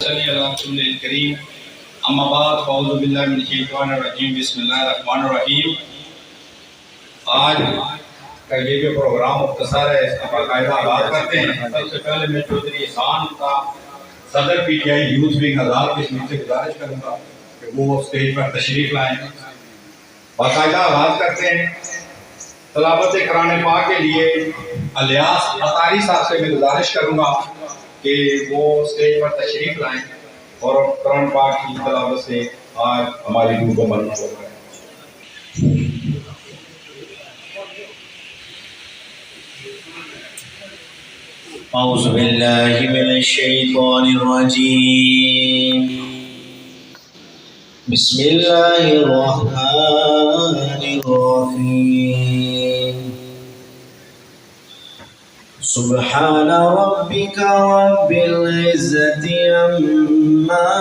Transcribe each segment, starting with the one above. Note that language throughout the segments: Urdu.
صلی اللہ رسول الکریم اما بعد فاعوذ باللہ من الشیطان الرجیم بسم اللہ الرحمن الرحیم۔ آج کا یہ جو پروگرام مختصر ہے اس کا باقاعدہ آغاز کرتے ہیں۔ سب سے پہلے میں چودھری احسان کا صدر P T I youth wing Azad Kashmir سے گزارش کروں گا کہ وہ اسٹیج پر تشریف لائیں۔ باقاعدہ آغاز کرتے ہیں۔ تلاوت قرآن پاک کے لیے الیاس اطاری صاحب سے میں گزارش کروں گا کہ وہ اسٹیج پر تشریف لائیں اور قرآن پاک کی تلاوت سے آج ہماری روح کو مربوط ہو کریں۔ اعوذ باللہ من الشیطان الرجیم بسم اللہ الرحمن الرحیم سبحان ربک رب العزة عما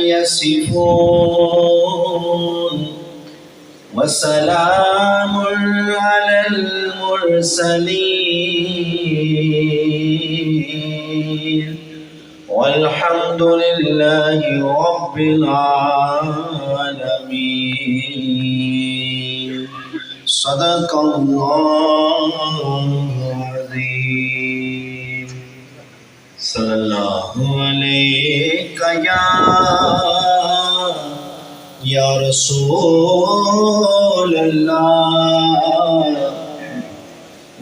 یصفون وسلام علی المرسلین والحمد للہ رب العالمین۔ صدق اللہ العظیم۔ صلی اللہ علیہ یا رسول اللہ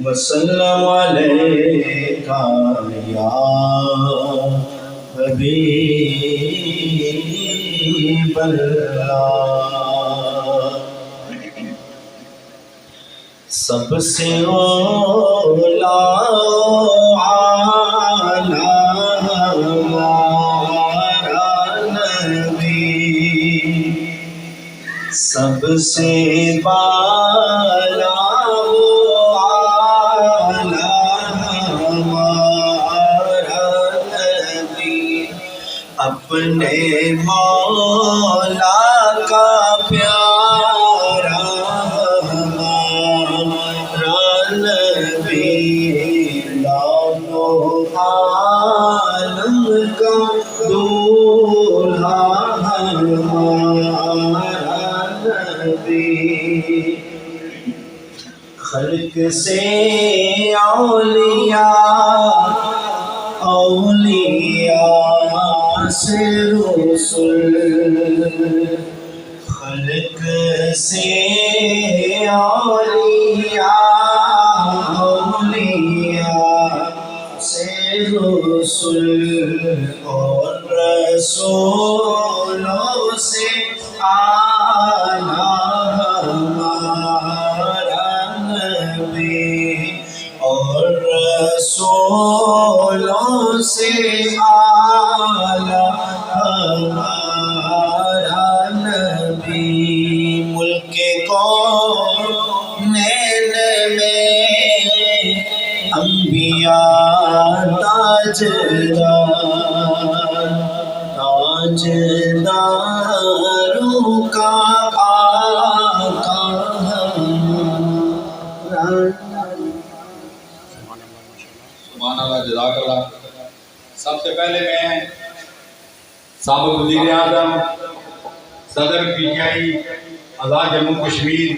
وسلم علیک یا حبیب اللہ۔ سب سے اولا سب سے بالا ہمارا نبی، اپنے مولا کا پیارا ہمارا نبی، دونوں عالم کا دولہا خلق سے اولیاء، اولیاء سے رسول، خلق سے اولیاء، اولیاء سے رسول، اور رسولوں سے اعلیٰ ہمارا نبی، اور رسولوں سے اعلیٰ ہمارا نبی۔ ملک کونین میں انبیاء تاجدار، تاجداروں کا آقا سبحان اللہ، جزاک اللہ۔ سب سے پہلے میں سابق وزیر اعظم صدر پی ٹی آئی آزاد جموں کشمیر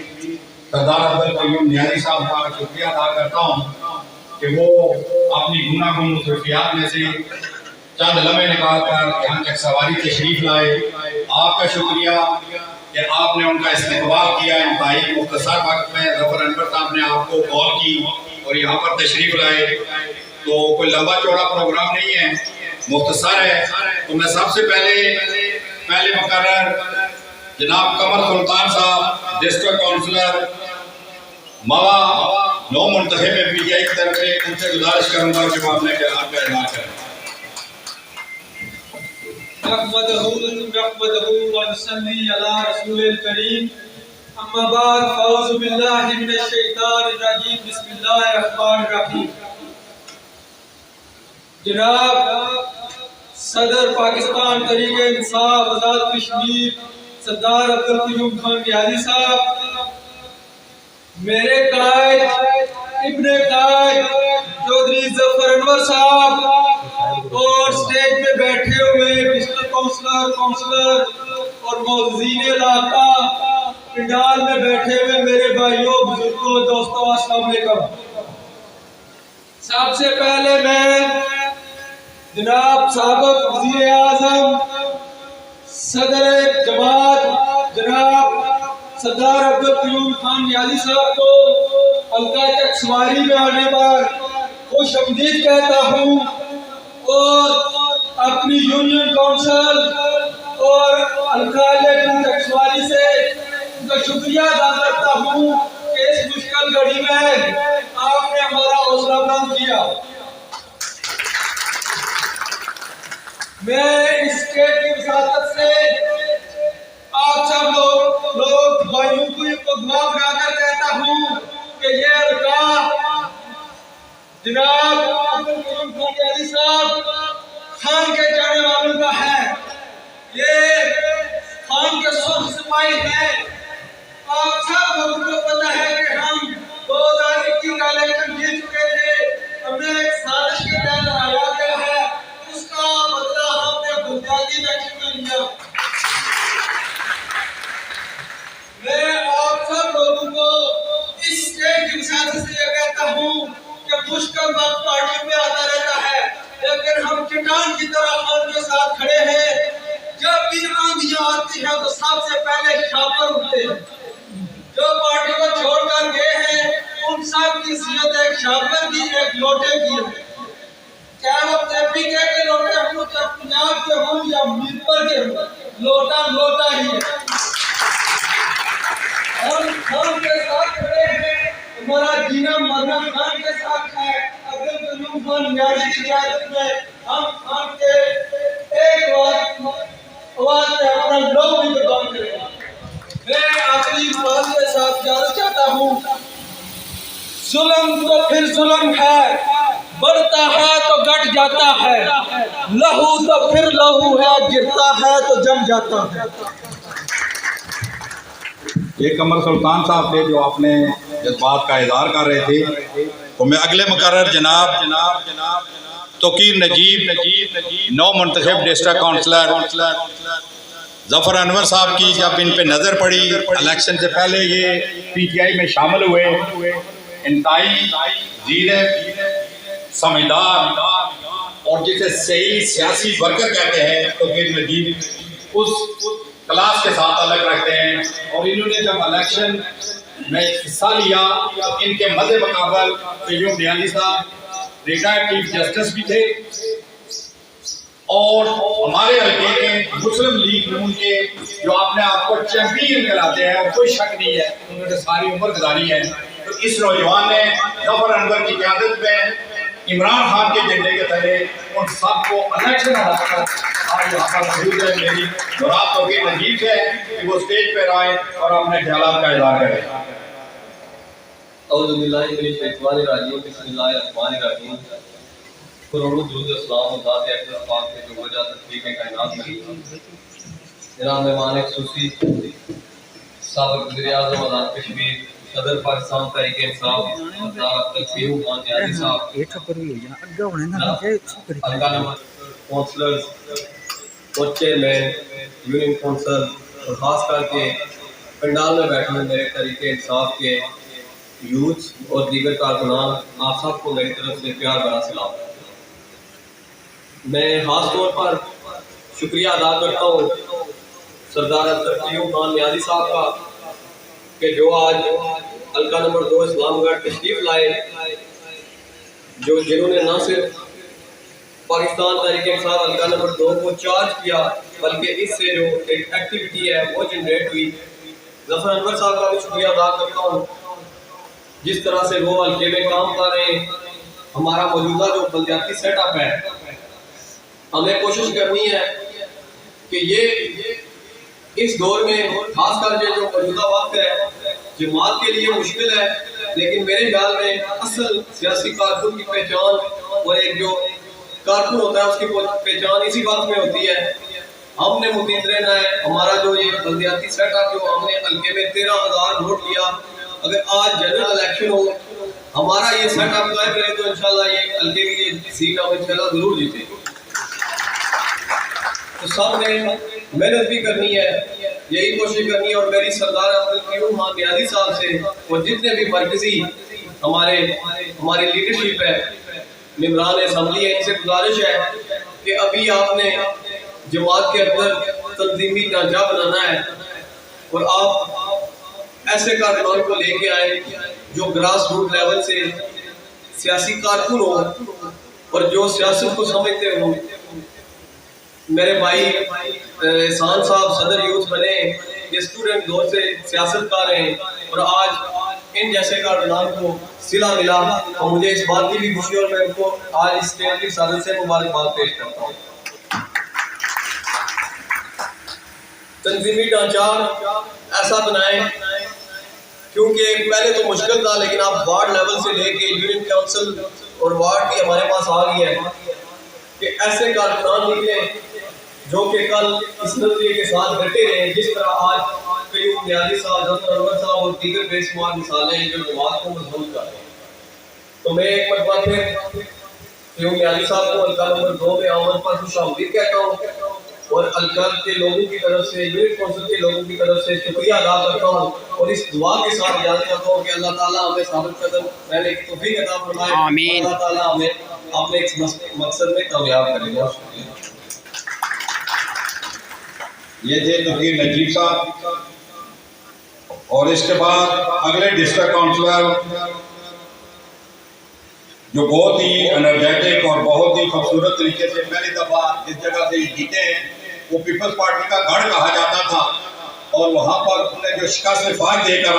سردار عبدالقیوم نیازی صاحب کا شکریہ ادا کرتا ہوں کہ وہ اپنی گوناگون مصروفیات میں سے چند لمحے نکال کر یہاں تک سواری تشریف لائے۔ آپ کا شکریہ کہ آپ نے ان کا استقبال کیا انتہائی مختصر وقت میں۔ ظفر انور صاحب نے آپ کو کال کی اور یہاں پر تشریف لائے، تو کوئی لمبا چوڑا پروگرام نہیں ہے، مختصر ہے۔ تو میں سب سے پہلے مقرر جناب قمر سلطان صاحب ڈسٹرکٹ کونسلر موا نو منتخب پی ٹی آئی کی طرف سے ان سے گزارش کروں گا کہ وہ اپنے خیالات کا اظہار کریں۔ نحمدہ ونصلی علی رسول الکریم، اما بعد فاعوذ باللہ من الشیطان الرجیم بسم اللہ الرحمن الرحیم۔ جناب صدر پاکستان تحریک انصاف آزاد کشمیر سردار عبدالقیوم خان نیازی صاحب، میرے قائد ابن قائد چودھری ظفر انور صاحب، اور اسٹیج پہ بیٹھے ہوئے ڈسٹرکٹ کونسلر اور معززین علاقہ، پنڈال میں بیٹھے ہوئے میرے بھائیوں، بزرگوں، دوستوں، السلام علیکم۔ سب سے پہلے میں جناب سابق وزیر اعظم صدر جماعت جناب سردار عبدالقیوم خان نیازی صاحب کو حلقہ چکسواری میں آنے پر خوش آمدید کہتا ہوں، اور اپنی یونین کونسل اور حلقہ چکسواری سے ان کا شکریہ ادا کرتا ہوں کہ اس مشکل گھڑی میں آپ نے ہمارا حوصلہ بلند کیا۔ میں اس اسٹیج کی وساطت سے آپ سب لوگ بھائیوں کو دعا بنا کر کہتا ہوں کہ یہ حلقہ جناب عبدالقیوم خان نیازی صاحب خان کے جانے والوں کا ہے، یہ خان کے سرخ سپاہی ہیں۔ آپ سب لوگوں کو پتہ ہے کہ ہم 2021 کا الیکشن جیت چکے تھے، ہمیں ایک سازش کے تحت ہرایا گیا ہے، اس کا بدلہ ہم نے بنیادی الیکشن میں لیا۔ میں آپ سب لوگوں کو اس اسٹیج کی وساطت سے یہ کہتا ہوں کہ مشکل وقت پارٹی میں آتا رہتا ہے، لیکن ہم چٹان کی طرح خان کے ساتھ کھڑے ہیں۔ جب بھی آندھیاں آتی ہیں تو سب سے پہلے شاپر اٹھتے ہیں۔ جو پارٹی کو چھوڑ کر گئے ہیں ان سب کی صورت ایک شاپر کی، ایک لوٹے کی ہے، چاہے وہ تیپی کے لوٹے ہوں، چاہے پنجاب کے ہوں یا میرپور کے ہوں، لوٹا لوٹا ہی ہے۔ ہم خان کے ساتھ کھڑے ہیں، ہمارا جینا مرنا خان کے ساتھ ہے۔ عبدالقیوم خان نیازی کی قیادت میں ہم خان کے ایک آواز پہ اپنا لوگ بھی قربان کریں گے۔ میں آخری بات کے ساتھ جانا چاہتا ہوں، ظلم تو پھر ظلم ہے، بڑھتا ہے تو گٹ جاتا ہے، لہو تو پھر لہو ہے، گرتا ہے تو جم جاتا ہے۔ یہ قمر سلطان صاحب تھے جو آپ نے جذبات کا اظہار کر رہے تھے، تو میں اگلے مقرر جناب توقیر نجیب نو منتخب ڈسٹرکٹ کونسلر ظفر انور صاحب کی جب ان پہ نظر پڑی، الیکشن سے پہلے یہ پی ٹی آئی میں شامل ہوئے، انتہائی زیرک، سمجھدار اور جسے صحیح سیاسی ورکر کہتے ہیں، توقیر نجیب اس کلاس کے ساتھ الگ رکھتے ہیں، اور انہوں نے جب الیکشن میں حصہ لیا تو ان کے مد مقابل قیوم نیازی صاحب ریٹائرڈ چیف جسٹس بھی تھے، اور ہمارے حلقے کے مسلم لیگ نون کے جو اپنے آپ کو چیمپئن کہلاتے ہیں، اور کوئی شک نہیں ہے انہوں نے ساری عمر گزاری ہے۔ تو اس نوجوان نے ظفر انور کی قیادت میں عمران خان کے جھنڈے کے تلے ان سب کو الیکشن ہرا کر آج یہاں پر موجود ہے۔ میری مراد توقیر نجیب سے ہے کہ وہ اسٹیج پر آئے اور اپنے خیالات کا اظہار کریں۔ اعوذ باللہ من الشیطان الرجیم، بسم اللہ الرحمن الرحیم۔ کروڑوں درود اسلام و ذات اقدس پاک کے جو وجہ تخلیق کائنات میں جناب مہمان خصوصی سابق وزیر اعظم آزاد کشمیر، صدر پاکستان تحریک انصاف سردار عبدالقیوم خان نیازی صاحب، حلقہ نمبر کونسلرز اور چیئرمین یونین کونسل، اور خاص کر کے پنڈال میں بیٹھے ہوئے میرے تحریک انصاف کے یوتھ اور دیگر کارکنان، آپ سب کو میری طرف سے پیار بھرا سلام۔ میں خاص طور پر شکریہ ادا کرتا ہوں سردار عبدالقیوم خان نیازی صاحب کا کہ جو آج حلقہ نمبر 2 اسلام گڑھ تشریف لائے، جنہوں نے نہ صرف پاکستان تحریک انصاف حلقہ نمبر 2 کو چارج کیا بلکہ اس سے جو ایک ایکٹیویٹی ہے وہ جنریٹ ہوئی۔ ظفر انور صاحب کا بھی شکریہ ادا کرتا ہوں، جس طرح سے وہ حلقے میں کام کر رہے ہیں۔ ہمارا موجودہ جو بلدیاتی سیٹ اپ ہے، ہمیں کوشش کرنی ہے کہ یہ اس دور میں خاص کر کے جو موجودہ وقت ہے جماعت کے لیے مشکل ہے، لیکن میرے خیال میں اصل سیاسی کارکن کی پہچان اور ایک جو کارکن ہوتا ہے اس کی پہچان اسی بات میں ہوتی ہے۔ ہم نے متحد رہنا ہے۔ ہمارا جو یہ بلدیاتی سیٹ اپ جو ہم نے حلقے میں 13,000 ووٹ لیا، اگر آج جنرل الیکشن ہو ہمارا یہ سیٹ اپ قائم رہے تو انشاءاللہ یہ حلقے کی یہ سیٹ ہم انشاءاللہ ضرور جیتے. تو سب نے محنت بھی کرنی ہے, یہی کوشش کرنی ہے, اور میری سردار عبدالقیوم خان نیازی صاحب سے اور جتنے بھی مرکزی ہماری لیڈرشپ ہے, ممبران اسمبلی ہے, ان سے گزارش ہے کہ ابھی آپ نے جماعت کے اندر تنظیمی ڈھانچہ بنانا ہے اور آپ ایسے کارکنان کو لے کے آئے جو گراس روٹ لیول سے سیاسی کارکن ہو اور جو سیاست کو سمجھتے ہوں. میرے بھائی احسان صاحب صدر یوتھ بنے, یہ اسٹوڈنٹ دور سے سیاست کار ہیں, اور آج ان جیسے کارکنان کو صلہ ملا اور مجھے اس بات کی بھی خوشی اور میں ان کو آج اس اسٹیج کی صدر سے مبارکباد پیش کرتا ہوں. تنظیمی ڈھانچہ ایسا بنائیں کیونکہ پہلے تو مشکل تھا, لیکن آپ وارڈ لیول سے لے کے یونین کونسل اور وارڈ بھی ہمارے پاس آ گئی ہے کہ ایسے کارکنان نکلے جو کہ کل اس نظریے کے ساتھ ڈٹے رہے, جس طرح آج قیوم نیازی صاحب, ظفر انور صاحب اور دیگر بے شمار مثالیں ہیں جو جماعت کو مضبوط کر رہے ہیں. تو میں ایک مرتبہ پھر قیوم نیازی صاحب کو حلقہ نمبر 2 میں آمد پر خوش آمدید کہتا ہوں اور حلقہ کے لوگوں کی طرف سے, یونٹ کونسل کے لوگوں کی طرف سے شکریہ ادا کرتا ہوں اور اس دعا کے ساتھ اجازت کرتا ہوں کہ اللہ تعالیٰ ہمیں ثابت قدم رہنے کی توفیق عطا فرمائے. آمین. اللہ تعالیٰ ہمیں اپنے ایک مقصد میں کامیاب کرے گا. یہ تھے تقیر نجیب صاحب, اور اس کے بعد اگلے ڈسٹرکٹ کاؤنسلر جو بہت ہی انرجیٹک اور بہت ہی خوبصورت طریقے سے پہلی دفعہ جس جگہ سے جیتے ہیں وہ پیپلز پارٹی کا گڑھ کہا جاتا تھا, اور وہاں پر انہوں نے جو شکست فاج دے کر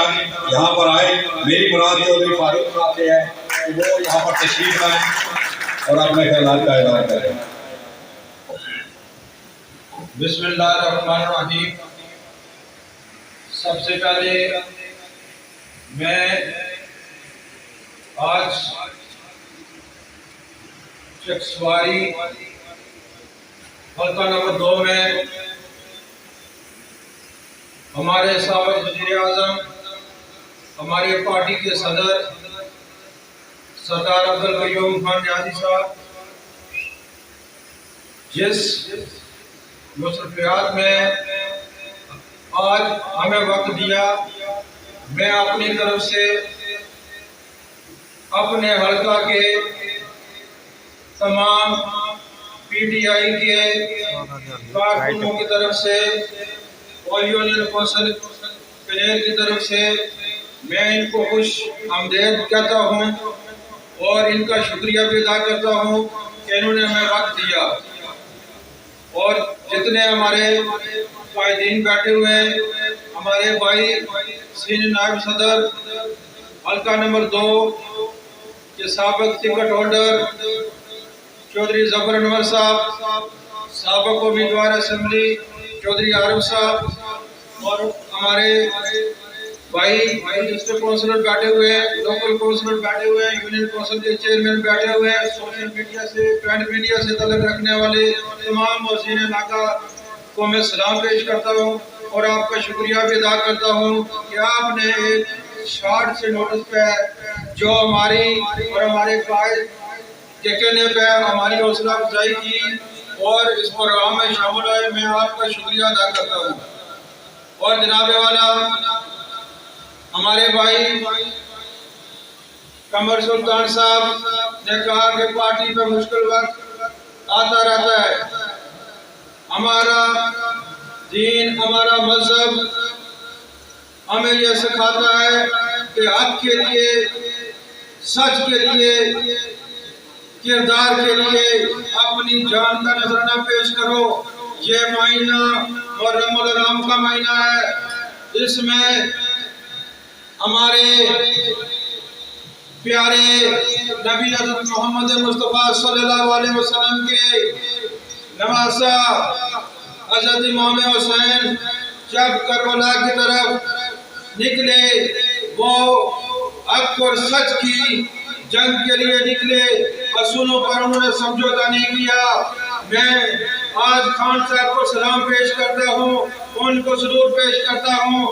یہاں پر آئے. میری مراد چودھری فاروق صاحب سے ہے کہ وہ یہاں پر تشریف لائیں اور اپنے خیالات کا اظہار کریں. بسم اللہ الرحمن الرحیم. سب سے پہلے میں آج چکسواری حلقہ نمبر 2 میں ہمارے سابق وزیر اعظم, ہماری پارٹی کے صدر سردار عبدالقیوم خان نیازی صاحب جس مصروفیات میں آج ہمیں وقت دیا, میں اپنی طرف سے اپنے حلقہ کے تمام پی ٹی آئی کے کارکنوں کی طرف سے اور یونین کونسل پنیر کی طرف سے میں ان کو خوش آمدید کہتا ہوں اور ان کا شکریہ بھی ادا کرتا ہوں کہ انہوں نے ہمیں وقت دیا. اور جتنے ہمارے قائدین بیٹھے ہوئے ہیں, ہمارے بھائی سینئر نائب صدر حلقہ نمبر 2 کے سابق ٹکٹ ہولڈر چودھری ظفر انور صاحب, سابق امیدوار اسمبلی چودھری عارف صاحب, اور ہمارے بھائی ڈسٹرکٹ کونسلر بیٹھے ہوئے ہیں, لوکل کونسلر بیٹھے ہوئے ہیں, یونین کونسل کے چیئرمین بیٹھے ہوئے ہیں, سوشل میڈیا سے پرنٹ میڈیا سے تعلق رکھنے والے تمام موزین علاقہ کو میں سلام پیش کرتا ہوں اور آپ کا شکریہ بھی ادا کرتا ہوں کہ آپ نے ایک شارٹ سے نوٹس پہ جو ہماری اور ہمارے قائد کے کہنے پہ ہماری حوصلہ افزائی کی اور اس پروگرام میں شامل ہوئے. میں آپ کا شکریہ ادا کرتا ہوں. اور جناب والا ہمارے بھائی قمر سلطان صاحب نے کہا کہ پارٹی پہ مشکل وقت آتا رہتا ہے. ہمارا دین, ہمارا مذہب ہمیں یہ سکھاتا ہے کہ حق کے لیے, سچ کے لیے, کردار کے لیے اپنی جان کا نذرانہ پیش کرو. یہ مہینہ محرم الحرام کا مہینہ ہے, اس میں ہمارے پیارے نبی حضرت محمد مصطفیٰ صلی اللہ علیہ وسلم کے نواسہ حضرت امام حسین جب کربلا کی طرف نکلے, وہ حق اور سچ کی جنگ کے لیے نکلے, اصولوں پر انہوں نے سمجھوتا نہیں کیا. میں آج خان صاحب کو سلام پیش کرتا ہوں, ان کو سرور پیش کرتا ہوں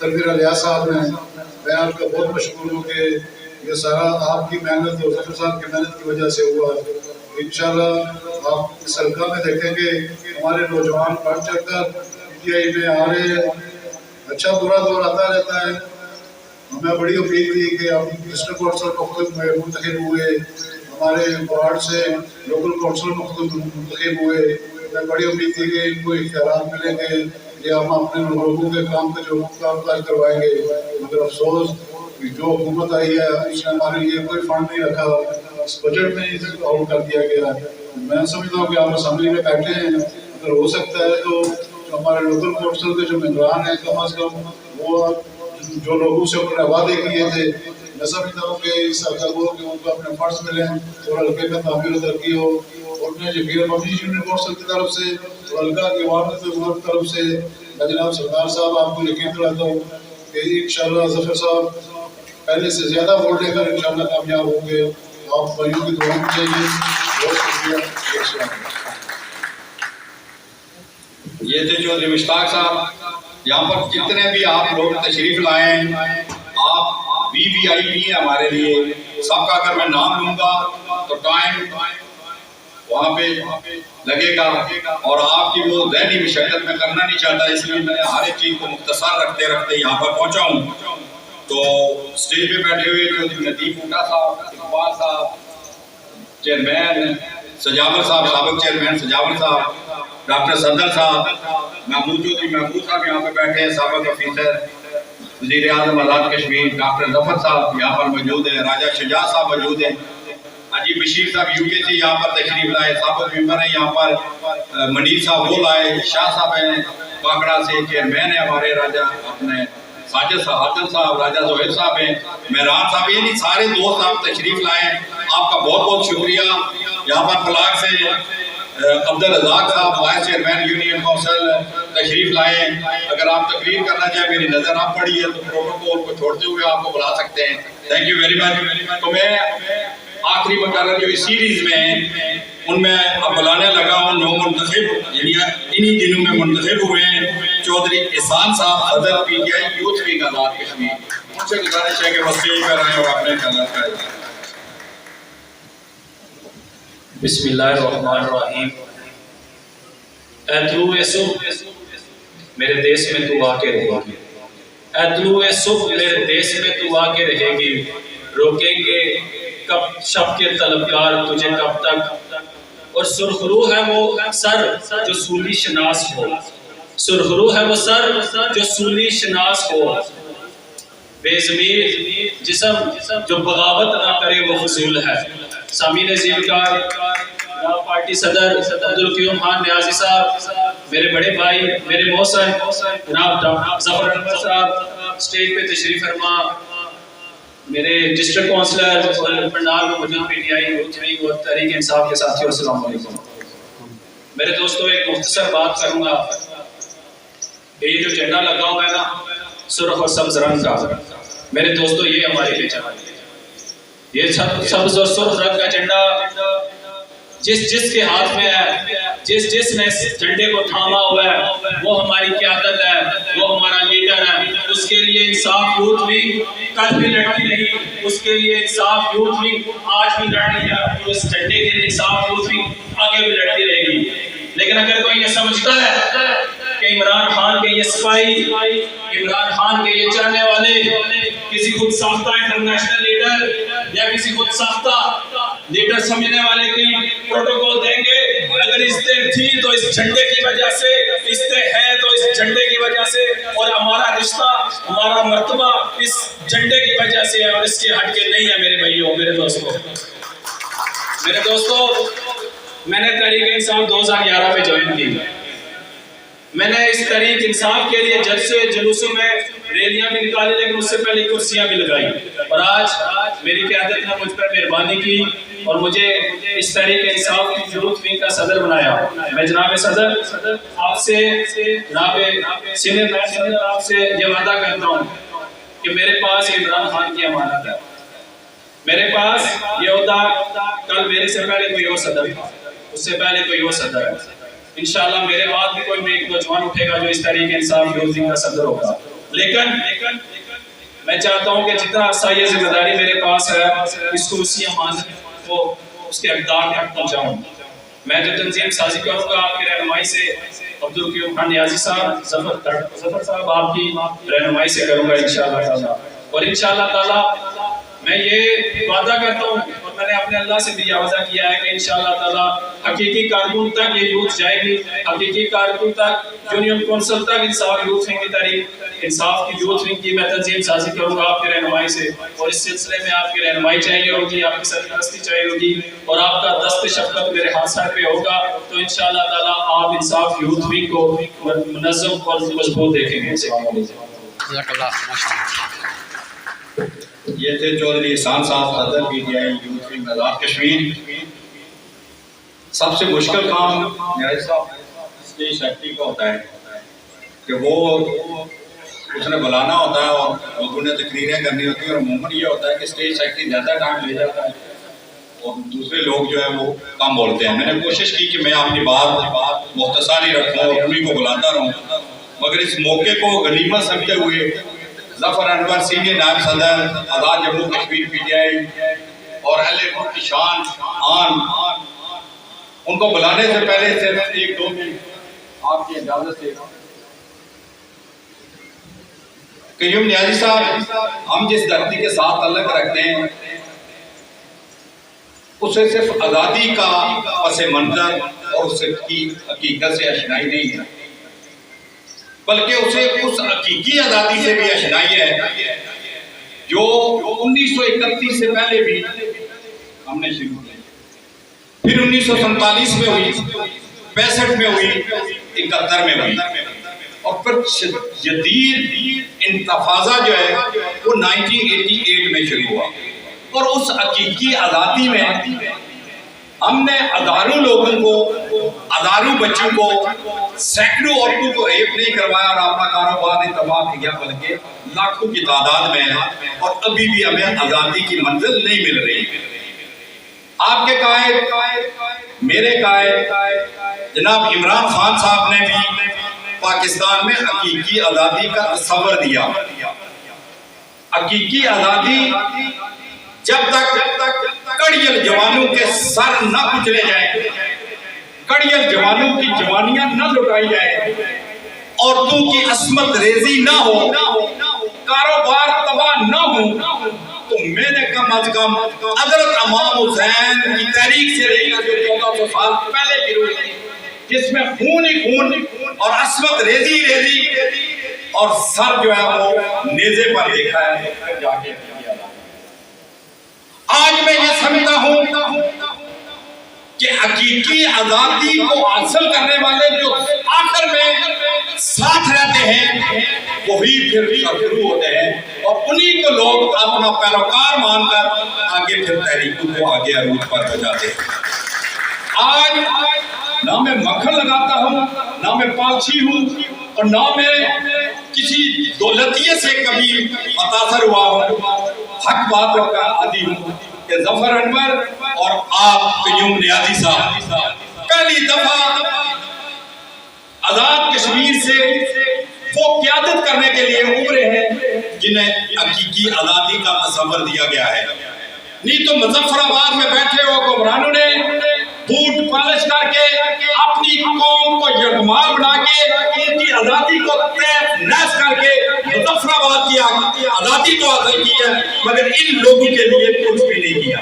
تنویر الیاس صاحب ہیں، میں آپ کا بہت مشکور ہوں کہ یہ سارا آپ کی محنت اور ظفر صاحب کی محنت کی وجہ سے ہوا۔ انشاءاللہ آپ اس حلقہ میں دیکھیں گے ہمارے نوجوان پڑھ چڑھ کر PTI میں آ رہے ہیں، اچھا برا دور آتا رہتا ہے۔ ہمیں بڑی امید تھی کہ ہم ڈسٹرکٹ کونسل مختلف میں منتخب ہوئے، ہمارے وارڈ سے لوکل کونسل مختلف منتخب ہوئے، میں بڑی امید تھی کہ ان کو اختیارات ملیں گے یا ہم اپنے لوگوں کے کام کا جو کام کاج کروائیں گے، مگر افسوس جو حکومت آئی ہے اس نے ہمارے لیے کوئی فنڈ نہیں رکھا، اس بجٹ میں ہی آؤٹ کر دیا گیا۔ میں سمجھتا ہوں کہ آپ اسمبلی میں بیٹھے ہیں، اگر ہو سکتا ہے تو جو ہمارے لوکل کونسل کے جو ممبران ہیں کم از کم وہ جو لوگوں سے انہوں نے وعدے کیے تھے، میں سمجھتا ہوں کہ اس حلقہ کو کہ ان کو اپنے فنڈس ملیں اور حلقے میں تعمیر و ترقی ہو، اور میں یقین مبنی یونین کونسل کی طرف سے اور حلقہ کی عوام کی طرف سے میں جناب سردار صاحب آپ کو یقین دلاتا ہوں کہ انشاءاللہ ظفر صاحب پہلے سے زیادہ ووٹ لے کر انشاءاللہ کامیاب ہوں گے۔ آپ بھائیوں کی دعا مجھے بہت شکریہ۔ یہ تھے چودھری مشتاق صاحب۔ یہاں پر جتنے بھی آپ لوگ تشریف لائیں، آپ VVIP ہیں ہمارے لیے، سب کا اگر میں نام لوں گا تو ٹائم وہاں پہ لگے گا اور آپ کی وہ ذہنی مشقت میں کرنا نہیں چاہتا، اس لیے میں ہر ایک چیز کو مختصر رکھتے رکھتے یہاں پر پہنچا ہوں۔ تو اسٹیج پہ بیٹھے ہوئے چودھری ندیم اوٹا صاحب، اقبال صاحب، چیئرمین سجاول صاحب، سابق چیئرمین سجاول صاحب، ڈاکٹر صدر صاحب، محمود چودھری محمود صاحب یہاں پہ بیٹھے ہیں، سابق افیسر وزیر اعظم آزاد کشمیر، ڈاکٹر ظفر صاحب یہاں پر موجود ہیں، راجہ شجاع صاحب موجود ہیں، حاجی بشیر صاحب UK سے یہاں پر تشریف لائے، سابق ممبر ہیں یہاں پر، منیر صاحب وہ لائے، شاہ صاحب ہیں کاکڑا سے، چیئرمین ہیں ہمارے راجہ اپنے ساجد صاحب، حاتم صاحب، راجہ زہیر صاحب ہیں، مہران صاحب، یعنی سارے دوست آپ تشریف لائے، آپ کا بہت بہت شکریہ۔ یہاں پر بلاک سے عبدالرزاق صاحب وائس چیئرمین یونین کونسل تشریف لائے، اگر آپ تقریر کرنا چاہیں میری نظر آپ پڑی ہے تو پروٹوکول کو چھوڑتے ہوئے آپ کو بلا سکتے ہیں۔ Thank you very much. تو میں آخری مقرر جو اس سیریز میں ان میں اب بلانے لگا ہوں، نو منتخب یعنی انہی دنوں میں منتخب ہوئے ہیں، چودھری احسان صاحب صدر PTI youth wing Azad Kashmir, ان سے گزارش ہے کہ وہ اسٹیج پر آئیں اور اپنے خیالات کا اظہار کریں۔ بسم اللہ الرحمن الرحیم۔ اے طلوع صبح میرے دیس میں تو آ کے رہے گی، اے طلوع صبح میرے دیس میں تو آ کے رہے گی، روکیں گے کب شب کے طلبگار تجھے کب تک، اور سرخرو ہے وہ سر جو سولی شناس ہو، سرخرو ہے وہ سر جو سولی شناس ہو، بے ضمیر جسم جو بغاوت نہ کرے وہ فضول ہے۔ سامعین زیرکار جناب پارٹی صدر عبدالقیوم خان نیازی صاحب، میرے بڑے بھائی، میرے محسن جناب ظفر انور صاحب اسٹیج پہ تشریف فرما، میرے ڈسٹرکٹ کونسلر اور پنڈال میں موجود PTI یوتھ ونگ اور تحریک انصاف کے ساتھیوں، السلام علیکم۔ میرے دوستوں ایک مختصر بات کروں گا، یہ جو جھنڈا لگا ہوا ہے نا سرخ اور سبز رنگ کا، میرے دوستوں یہ ہماری پہچان ہے، یہ سبز اور سرخ رنگ کا جھنڈا جس کے ہاتھ میں ہے، جس نے اس جھنڈے کو تھاما ہوا ہے وہ ہماری قیادت ہے، وہ ہمارا لیڈر ہے، اس کے لیے انصاف یوتھ ونگ کل بھی لڑتی رہی، اس کے لیے انصاف یوتھ ونگ آج بھی لڑ رہی ہے، اور اس جھنڈے کے لیے انصاف یوتھ ونگ آگے بھی لڑتی رہے گی۔ لیکن اگر کوئی یہ سمجھتا ہے کہ عمران خان کے یہ سپاہی، عمران خان کے یہ چاہنے والے کسی خود ساختہ انٹرنیشنل لیڈر یا کسی خود ساختہ لیڈر سمجھنے والے کی پروٹوکول دیں گے، اگر عزتیں تھی تو اس جھنڈے کی وجہ سے، عزتیں ہیں تو اس جھنڈے کی وجہ سے، اور ہمارا رشتہ، ہمارا مرتبہ اس جھنڈے کی وجہ سے ہے اور اس کے ہٹ کے نہیں ہے۔ میرے بھائیوں، میرے دوستوں، میں نے تحریک انصاف 2011 میں جوائن کی، میں نے اس تحریک انصاف کے لیے جلسے جلوسوں میں ریلیاں بھی نکالی، لیکن اس سے پہلے کرسیاں بھی لگائی، اور آج میری قیادت نے مجھ پر مہربانی کی اور مجھے اس تحریک انصاف کی یوتھ ونگ کا صدر بنایا۔ میں جناب صدر آپ سے، جناب سینئر آپ سے یہ وعدہ کرتا ہوں کہ میرے پاس عمران خان کی امانت ہے، میرے پاس یہ عہدہ کل میرے سے پہلے کوئی اور صدر تھا، اس سے پہلے کوئی اور صدر ہے، انشاءاللہ میرے بعد بھی کوئی ایک نوجوان اٹھے گا جو اس تحریک انصاف یوتھ ونگ کا صدر ہوگا، لیکن میں چاہتا ہوں کہ جتنا عرصہ یہ ذمہ داری میرے پاس ہے اس کو اسی امانت کو اس کے اقدار تک پہنچاؤں. میں جو تنظیم سازی کروں گا آپ کی رہنمائی سے عبدالقیوم خان نیازی صاحب، ظفر صاحب آپ کی رہنمائی سے کروں گا انشاءاللہ تعالیٰ. اور انشاءاللہ تعالیٰ میں یہ وعدہ کرتا ہوں اور میں نے اپنے اللہ سے بھی یہ وعدہ کیا ہے کہ انشاءاللہ تعالیٰ حقیقی کارکن تک یہ یوتھ جائے گی، حقیقی کارکن تک، یونین کونسل تک انصاف یوتھ ونگ کی تحریک، انصاف کی یوتھ ونگ کی میں تنظیم سازی کروں گا آپ کی رہنمائی سے. اور اس سلسلے میں آپ کی رہنمائی چاہیے ہوگی، آپ کی سرپرستی چاہیے ہوگی اور آپ کا دست شفقت میرے ہاتھ سر پہ ہوگا تو انشاءاللہ تعالیٰ آپ انصاف یوتھ ونگ کو منظم اور مضبوط دیکھیں گے. السلام علیکم. یہ تھے چودھری احسان صاحب، صدر P T I youth wing Azad Kashmir. سب سے مشکل کام نیازی صاحب اسٹیج سیکرٹری کا ہوتا ہے کہ وہ اس نے بلانا ہوتا ہے اور لوگوں نے تقریریں کرنی ہوتی ہیں، اور عموماً یہ ہوتا ہے کہ اسٹیج سیکرٹری زیادہ ٹائم لے جاتا ہے اور دوسرے لوگ جو ہے وہ کم بولتے ہیں. میں نے کوشش کی کہ میں اپنی بات مختصر ہی رکھوں اور انہیں کو بلاتا رہوں، مگر اس موقع کو غنیمت سمجھتے ہوئے ظفر انور سینئر نائب صدر Azad Jammu Kashmir P T I اور اہل ملک کی شان آن، ان کو بلانے سے پہلے صرف ایک دو منٹ آپ کی اجازت سے. قیوم نیازی صاحب، ہم جس دھرتی کے ساتھ تعلق رکھتے ہیں اسے صرف آزادی کا پس منظر اور اس کی حقیقت سے آشنائی نہیں ہے، بلکہ اسے اس حقیقی آزادی سے بھی آشنائی ہے جو 1931 سے پہلے بھی ہم نے شروع کی، پھر 1947 میں ہوئی، 65 میں ہوئی، 71 میں ہوئی، اور پھر جدید انتفاضہ جو ہے وہ 1988 میں شروع ہوا. اور اس حقیقی آزادی میں ہم نے ہزاروں لوگوں کو، ہزاروں بچوں کو، سینکڑوں عورتوں کو ریپ نہیں کروایا اور اپنا کاروبار نہیں تباہ کیا، بلکہ لاکھوں کی تعداد میں ہے اور ابھی بھی ہمیں آزادی کی منزل نہیں مل رہی. آپ کے قائد، میرے قائد جناب عمران خان صاحب نے بھی پاکستان میں حقیقی آزادی کا تصور دیا. حقیقی آزادی جب تک کڑیل جوانوں کے سر نہ کچلے جائیں، کڑیل جوانوں کی جوانیاں نہ لٹائی جائیں، عورتوں کی عصمت ریزی نہ ہو، کاروبار تباہ نہ ہو، تو میں نے کم از کم حضرت امام حسین کی تحریک سے لے کر 1400 سال پہلے کی روح تھی جس میں خون ہی خون اور عصمت ریزی اور سر جو ہے وہ نیزے پر دیکھا ہے. آج میں یہ سمجھتا ہوں کہ حقیقی آزادی کو حاصل کرنے والے جو آخر میں ساتھ رہتے ہیں وہی پھر شروع ہوتے ہیں اور انہی کو لوگ اپنا پیروکار مان کر آگے پھر تحریکوں کو آگے عروج پر پہنچاتے ہیں. آج نہ میں مکھن لگاتا ہوں، نہ میں پالچی ہوں اور نہ میں کسی دولتیے سے کبھی متاثر ہوا ہوں. حق باتوں کا عادی ہوں کہ ظفر انور اور آپ قیوم نیازی صاحب پہلی دفعہ آزاد کشمیر سے وہ قیادت کرنے کے لیے ابھرے ہیں جنہیں حقیقی آزادی کا تصور دیا گیا ہے. نہیں تو مظفر آباد میں بیٹھے ہو حکمرانوں نے بوٹ پالش کر کے اپنی قوم کو یکمال بنا کے ان کی آزادی کو تیز نیس کر کے مظفر آباد کی آزادی کو حاصل کی ہے، مگر ان لوگوں کے لیے کچھ بھی نہیں کیا.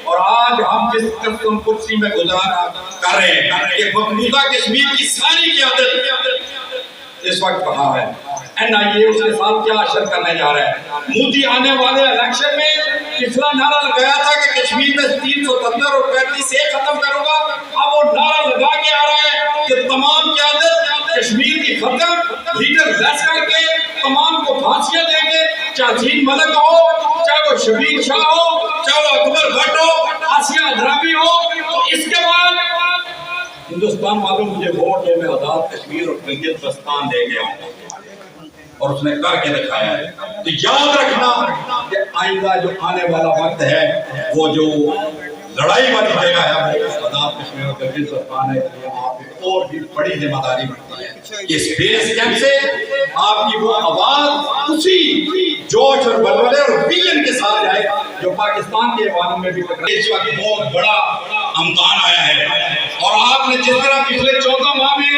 اور آج ہم جس قسم کرسی میں گزارا کر رہے ہیں کہ مقبوضہ کشمیر کی ساری قیادت اس وقت کہاں ہے، این آئی اے اس کے ساتھ کیا اشر کرنے جا رہا ہے. مودی آنے والے الیکشن میں پچھلا نعرہ لگایا تھا کہ کشمیر میں 370 اور 35 سے ختم کروں گا، اب وہ نعرہ لگا کے آ رہا ہے کہ تمام قیادت کشمیر کی ختم، لیڈر لیس کر کے تمام کو پھانسیاں دیں گے، چاہے جین ملک ہو، چاہے وہ شبیر شاہ ہو، چاہے وہ اکبر بٹ ہو، آسیہ حضرابی ہو. تو اس کے بعد ہندوستان والوں مجھے ووٹ دے، میں آزاد کشمیر اور گلگت بلتستان دے گیا اور اس نے کر کے دکھایا ہے. تو یاد رکھنا کہ آئندہ جو آنے والا وقت ہے وہ جو لڑائی والی جگہ ہے وہ آزاد کشمیر اور گلگت بلتستان ہے. اور بھی بڑی ذمہ داری بڑھتی ہے کہ اس بیس کیمپ سے آپ کی وہ آواز اسی جوش اور بلبلے اور ویژن کے ساتھ جائے جو پاکستان کے عوام میں بھی اس وقت بہت بڑا امتحان آیا ہے. اور آپ نے جس طرح پچھلے 14 ماہ میں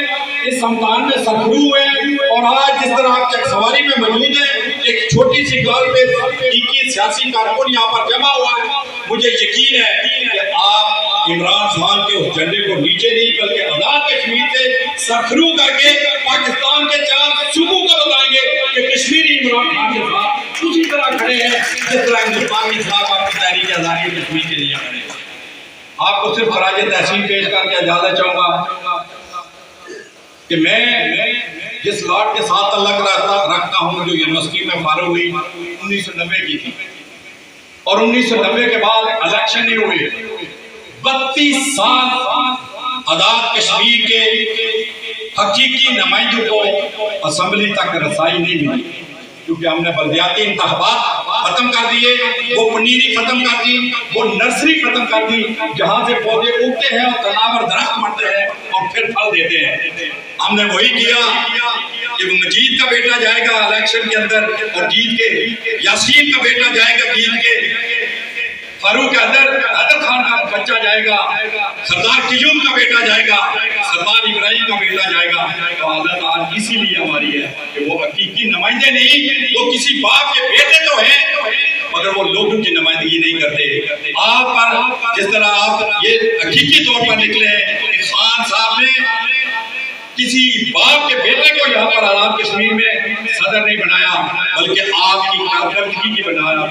اس امتحان میں سرخرو ہوئے اور آج جس طرح آپ چک سواری میں موجود ہیں ایک چھوٹی سی گال پہ 21 سیاسی کارکن یہاں پر جمع ہوا ہے, مجھے یقین ہے کہ آپ عمران خان کے اس جھنڈے کو نیچے نہیں بلکہ آزاد کشمیر سے سرخرو کر کے پاکستان کے 4 صوبوں کو بتائیں گے کہ کشمیری عمران خان کے ساتھ اسی طرح کھڑے ہیں جس طرح ہندوستان کے خلاف آپ کی تحریک آزادی کشمیر کے لیے کھڑے ہیں. آپ کو صرف خراج تحسین پیش کر کے اجازت چاہوں گا کہ میں جس لاٹ کے ساتھ تعلق رکھتا ہوں جو یونیورسٹی میں فارغ ہوئی 1990 کی تھی اور 1990 کے بعد الیکشن نہیں ہوئے, 32 سال آزاد کشمیر کے حقیقی نمائندوں کو اسمبلی تک رسائی نہیں ملی کیونکہ ہم نے بلدیاتی انتخابات ختم کر دیے, وہ پنیری ختم کر دی, وہ نرسری ختم کر دی جہاں سے پودے اگتے ہیں اور تناور درخت بڑھتے ہیں اور پھر پھل دیتے ہیں. ہم نے وہی کیا کہ مجید کا بیٹا جائے گا الیکشن کے اندر اور جیت کے, یاسین کا بیٹا جائے گا جیت کے, فاروق حیدر خان کا بچہ جائے گا, سردار قیوم کا بیٹا جائے گا, سردار ابراہیم کا بیٹا جائے گا. تو عادت آج اسی لیے ہماری ہے کہ وہ حقیقی نمائندے نہیں, وہ کسی باپ کے بیٹے تو ہیں مگر وہ لوگوں کی نمائندگی نہیں کرتے. آپ پر جس طرح آپ یہ حقیقی طور پر نکلے ہیں کہ خان صاحب نے کسی باپ کے بیٹے کو یہاں پر آزاد کشمیر میں صدر نہیں بنایا بلکہ آپ کی کارکردگی کی بنایا.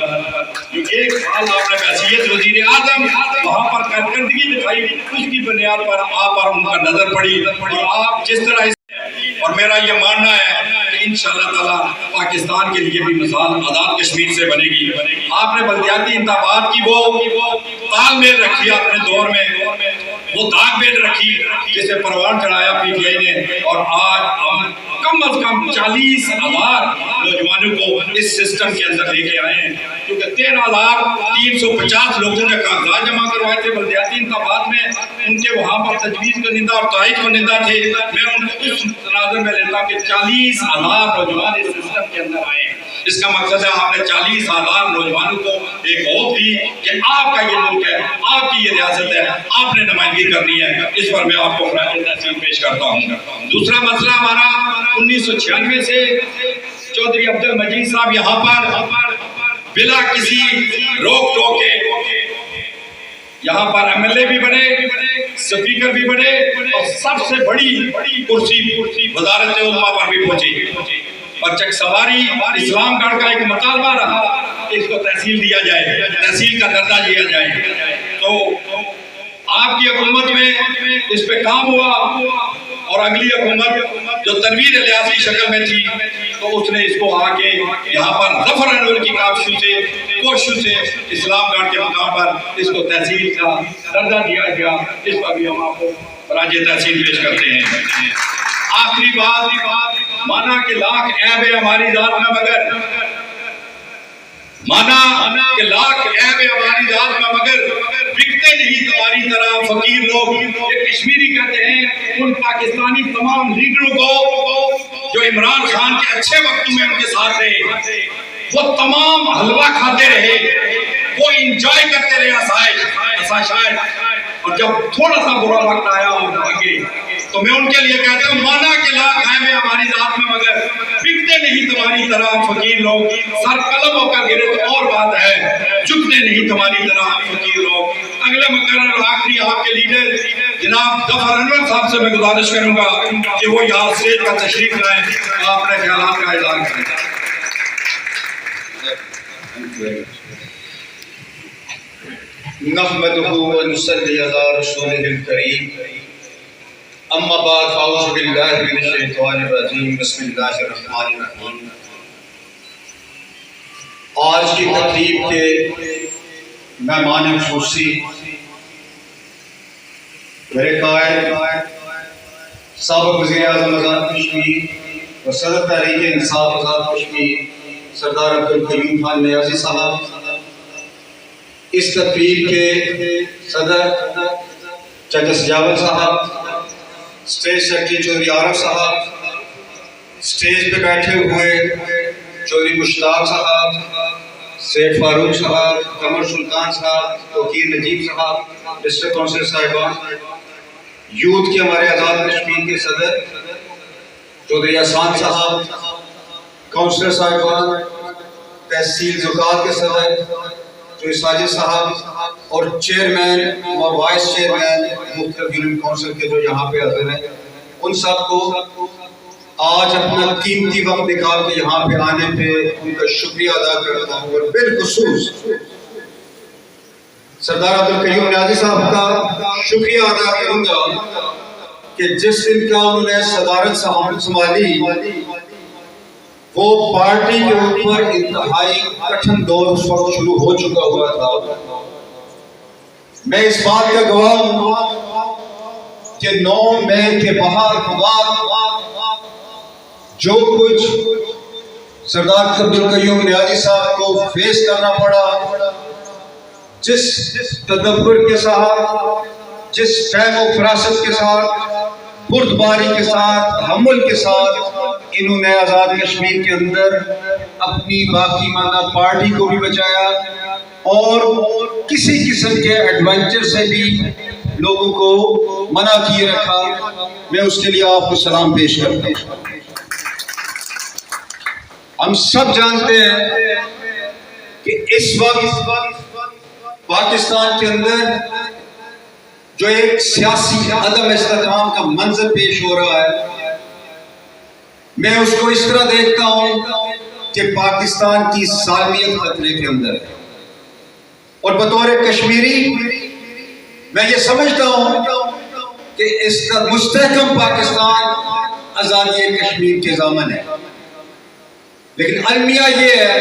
جو 1 سال آپ نے بحیثیت وزیر اعظم وہاں پر کارکردگی دکھائی, اس کی بنیاد پر آپ پر ان کا نظر پڑی اور آپ جس طرح اور میرا یہ ماننا ہے کہ انشاءاللہ تعالی پاکستان کے لیے بھی مثال آزاد کشمیر سے بنے گی. آپ نے بلدیاتی انتخابات کی وہ تال میل رکھی اپنے دور میں, وہ داغ میل رکھی جسے پروان چڑھایا پی ٹی آئی نے, اور آج ہم کم از کم 40,000 نوجوانوں کو اس سسٹم کے اندر لے کے آئے ہیں کیونکہ 13,350 لوگوں نے کاغذات جمع کروائے تھے بلدیاتی انتخابات میں, ان کے وہاں پر تجویز کنندہ اور تائید کنندہ تھے. میں ان کو اس تناظر میں لیتا ہوں کہ 40,000 نوجوان اس سسٹم کے اندر آئے ہیں. اس کا مقصد ہے آپ نے 40,000 نوجوانوں کو ایک ہوپ دی کہ آپ کا یہ ملک ہے, آپ کی یہ ریاست ہے, آپ نے نمائندگی کرنی ہے. اس پر میں آپ کو خراج تحسین پیش کرتا ہوں. دوسرا مسئلہ ہمارا 1996 سے چودھری عبد المجید صاحب یہاں پر بلا کسی روک ٹوک کے یہاں پر ایم ایل اے بھی بنے, سپیکر بھی بنے اور سب سے بڑی کرسی وزارت علماء پر بھی پہنچی. اور چک سواری اسلام گڑھ کا ایک مطالبہ رہا کہ اس کو تحصیل دیا جائے, تحصیل کا درجہ دیا جائے. تو آپ کی حکومت میں اس پہ کام ہوا اور اگلی حکومت جو تنویر الیاسی شکل میں تھی تو اس نے اس کو آ کے یہاں پر ظفر انور کی کوشش سے اسلام گڑھ کے مقام پر اس کو تحصیل کا درجہ دیا گیا. اس پر بھی ہم آپ کو خراج تحسین پیش کرتے ہیں. آخری بات, مانا کہ لاکھ عیب ہے ہماری ذات میں مگر بکتے نہیں تمہاری طرح فقیر لوگ. یہ کشمیری کہتے ہیں ان پاکستانی تمام لیڈروں کو جو عمران خان کے اچھے وقتوں میں ان کے ساتھ رہے, وہ تمام حلوہ کھاتے رہے, وہ انجوائے کرتے رہے شاید, اور جب تھوڑا سا برا وقت آیا اور بھاگے. تو میں ان کے لیے کہتا ہوں مانا کہ لاکھ عیب ہے ہماری ذات میں مگر بکتے نہیں تمہاری طرح فقیر لوگ. سر قلم ہو کر گرے تو اور بات ہے, جھکتے نہیں تمہاری طرح فقیر لوگ. اگلے مقرر آخری آپ کے لیڈر جناب ظفر انور صاحب سے میں گزارش کروں گا کہ وہ یہاں اسٹیج پر تشریف لائیں, اپنے خیالات کا اظہار کریں. نحمده ونصلي على رسوله الكريم اما بعد فاعوذ بالله من الشیطان الرجیم بسم اللہ الرحمن الرحیم. آج کی تقریب کے مہمان خصوصی میرے قائد سابق وزیر اعظم آزاد کشمیر اور صدر تحریک انصاف آزاد کشمیر سردار عبدالقیوم خان نیازی صاحب, اس تقریب کے صدر چچا سجاول صاحب, اسٹیج سیکرٹری چودھری عارف صاحب، اسٹیج پہ بیٹھے ہوئے چودھری مشتاق صاحب، سید فاروق صاحب، قمر سلطان صاحب، توقیر نجیب صاحب، ڈسٹرکٹ کونسل صاحبان، یوتھ کے ہمارے آزاد کشمیر کے صدر چودھری احسان صاحب، کونسلر صاحبان، تحصیل زکات کے صدر چودھری ساجد صاحب اور چیئرمین و وائس چیئرمین مختلف یونین کونسل کے جو یہاں پہ حاضر ہیں، ان سب کو آج اپنا قیمتی وقت نکال کے یہاں پہ آنے پہ ان کا شکریہ ادا کرتا ہوں، اور بالخصوص سردار عبدالقیوم نیازی صاحب کا شکریہ ادا کروں گا کہ جس دن کا انہوں نے صدارت سنبھالی وہ پارٹی کے اوپر انتہائی کٹھن دور اس وقت شروع ہو چکا ہوا تھا۔ میں اس بات کا گواہ ہوں کہ 9 مئی کے بعد جو کچھ سردار عبدالقیوم نیازی صاحب کو فیس کرنا پڑا، جس تدبر کے ساتھ، جس فہم و فراست کے ساتھ، بردباری کے ساتھ، حمل کے ساتھ انہوں نے آزاد کشمیر کے اندر اپنی باقی ماندہ پارٹی کو بھی بچایا اور کسی قسم کے ایڈونچر سے بھی لوگوں کو منع کیے رکھا، میں اس کے لیے آپ کو سلام پیش کرتا ہوں۔ ہم سب جانتے ہیں کہ اس وقت پاکستان کے اندر جو ایک سیاسی عدم استحکام کا منظر پیش ہو رہا ہے، میں اس کو اس طرح دیکھتا ہوں کہ پاکستان کی سالمیت خطرے کے اندر ہے، اور بطور کشمیری میں یہ سمجھتا ہوں کہ اس کا مستحکم پاکستان آزادی کشمیر کے ضامن ہے، لیکن المیہ یہ ہے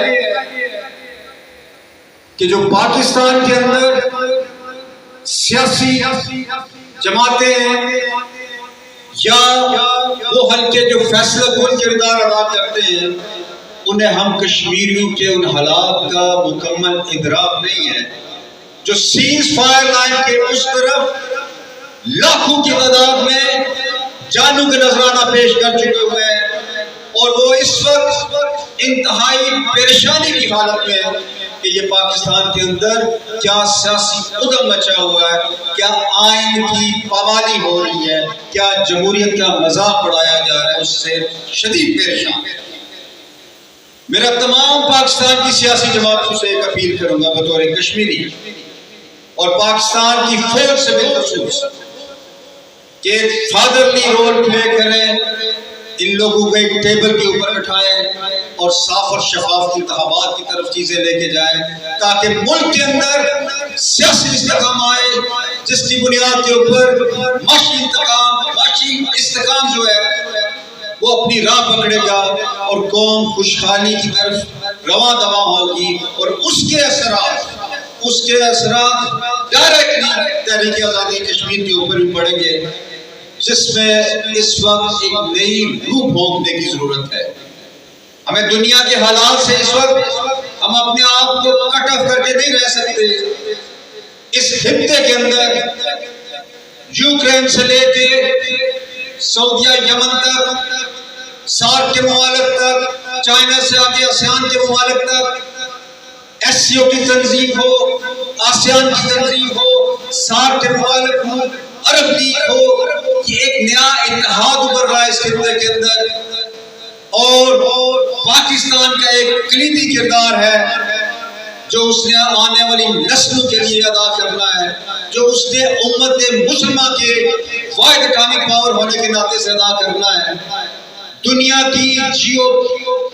کہ جو پاکستان کے اندر سیاسی جماعتیں ہیں یا وہ حلقے جو فیصلہ کن کردار ادا کرتے ہیں، انہیں ہم کشمیریوں کے ان حالات کا مکمل ادراک نہیں ہے جو سیز فائر لائن کے اس طرف لاکھوں کی تعداد میں جانوں کا نذرانہ پیش کر چکے ہوئے ہیں، اور وہ اس وقت انتہائی پریشانی کی حالت میں کہ یہ پاکستان کے اندر کیا سیاسی عدم مچا ہوا ہے، کیا آئین کی پامالی ہو رہی ہے، کیا جمہوریت کا مذاق اڑایا جا رہا ہے، اس سے شدید پریشان ہے۔ میرا تمام پاکستان کی سیاسی جماعتوں سے ایک اپیل کروں گا بطور کشمیری اور پاکستان کی فوج سے بالخصوص کہ ایک فادرلی رول پلے کریں، ان لوگوں کو ایک ٹیبل کے اوپر بٹھائیں اور صاف اور شفاف انتخابات کی طرف چیزیں لے کے جائیں تاکہ ملک کے اندر سیاسی استحکام آئے، جس کی بنیاد کے اوپر معاشی استحکام جو ہے وہ اپنی راہ پکڑے گا اور قوم خوشحالی کی طرف رواں دواں ہوگی، اور اس کے اثرات ڈائریکٹلی تحریک آزادی کشمیر کے اوپر بھی پڑیں گے، جس میں اس وقت ایک نئی روح بھونکنے کی ضرورت ہے۔ ہمیں دنیا کے حالات سے اس وقت ہم اپنے آپ کو کٹ آف کر کے نہیں رہ سکتے۔ اس خطے کے اندر یوکرین سے لے کے سعودیہ یمن تک، سارک کے ممالک تک، چائنا سے آگے آسیان کے ممالک تک، ایس سی او کی تنظیم ہو، آسیان کی تنظیم ہو، سارک کے ممالک ہو، عرب لیگ ہو، یہ ایک نیا اتحاد ابھر رہا ہے اس خطے کے اندر، اور پاکستان کا ایک کلیدی کردار ہے جو اس نے آنے والی نسلوں کے لیے ادا کرنا ہے، جو اس نے امت مسلمہ کے واحد اٹامک پاور ہونے کے ناطے سے ادا کرنا ہے۔ دنیا کی جیو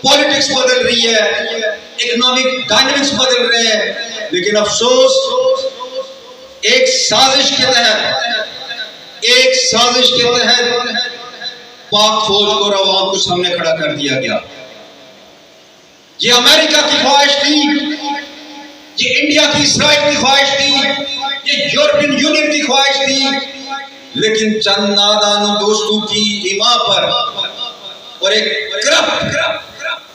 پولیٹکس بدل رہی ہے، اکنامک ڈائنامکس بدل رہے ہیں، لیکن افسوس ایک سازش کے تحت پاک فوج کو اور عوام کو سامنے کھڑا کر دیا گیا۔ یہ امریکہ کی خواہش تھی، یہ انڈیا کی اسرائیل کی خواہش تھی، یہ یورپین یونین کی خواہش تھی، لیکن چند نادان دوستوں کی ایما پر اور ایک کرپٹ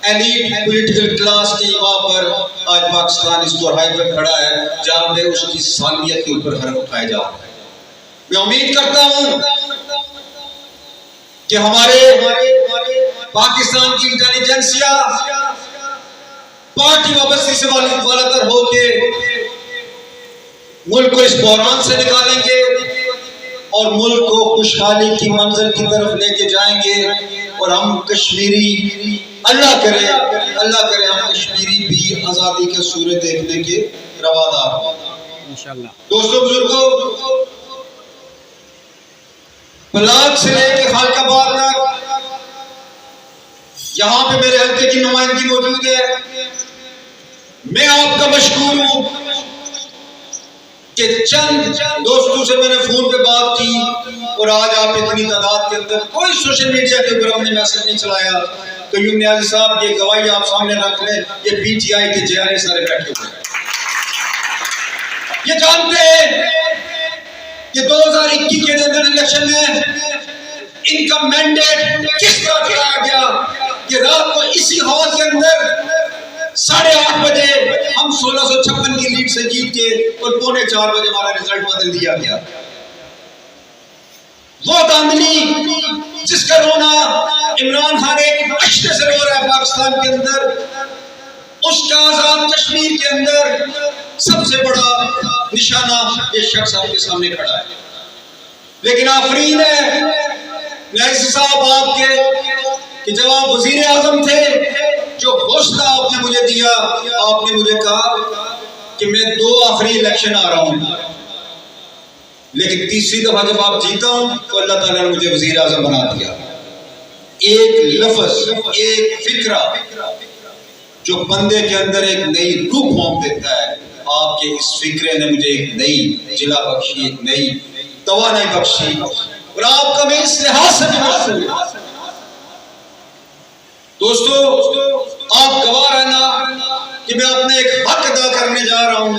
ایلیٹ پولیٹیکل کلاس کی ایما پر آج پاکستان اس دورائی پر کھڑا ہے جہاں پہ اس کی سالمیت کے اوپر حرف اٹھائے جا رہے ہیں۔ میں امید کرتا ہوں کہ ہمارے پاکستان کی انٹیلیجنسیا پارٹی وابستی سے بالاتر ہو کے ملک کو اس بحران سے نکالیں گے اور ملک کو خوشحالی کی منزل کی طرف لے کے جائیں گے. اور ہم کشمیری اللہ کرے ہم کشمیری بھی آزادی کے سورج دیکھنے کے روادار ہوں. دوستوں بزرگوں، پلاک سے لے کے خالق آباد تک یہاں پہ میرے حلقے کی نمائندگی موجود ہے. میں آپ کا مشکور ہوں کہ چند دوستوں سے میں نے فون پہ بات کی اور آج آپ اتنی تعداد کے اندر کوئی سوشل میڈیا کے اوپر ہم نے میسج نہیں چلایا. قیوم نیازی صاحب یہ گواہی آپ سامنے رکھ لیں، یہ پی ٹی آئی کے جیالے سارے بیٹھے ہوئے ہیں. یہ جانتے ہیں کہ 2021 کے اندر الیکشن میں ان کا مینڈیٹ کس طرح چلایا گیا کہ رات کو اسی ہال کے اندر 8:30 بجے ہم 1656 کی لیڈ سے جیت کے اور 3:45 بجے ہمارا رزلٹ بدل دیا گیا. وہ دھاندلی جس کا رونا عمران خان ایک اشتے سے رو رہا ہے پاکستان کے اندر، اس کا آزاد کشمیر کے اندر سب سے بڑا نشانہ یہ شخص آپ کے سامنے کھڑا ہے. لیکن آفرین ہے نیازی صاحب آپ کے کہ جب آپ وزیر اعظم تھے، جو حوصلہ آپ نے مجھے دیا، آپ نے مجھے کہا کہ میں 2 آخری الیکشن آ رہا ہوں، لیکن تیسری دفعہ جب آپ جیتا ہوں تو اللہ تعالیٰ نے مجھے وزیر اعظم بنا دیا. ایک لفظ، ایک فکرہ جو بندے کے اندر ایک نئی روح پھونک دیتا ہے، آپ کے اس فکرے نے مجھے ایک نئی جلا بخشی، ایک نئی توانائی بخشی، اور آپ کا میں اس لحاظ سے بھی مشکور ہوں. دوستو، آپ گواہ رہنا کہ میں اپنا ایک حق ادا کرنے جا رہا ہوں.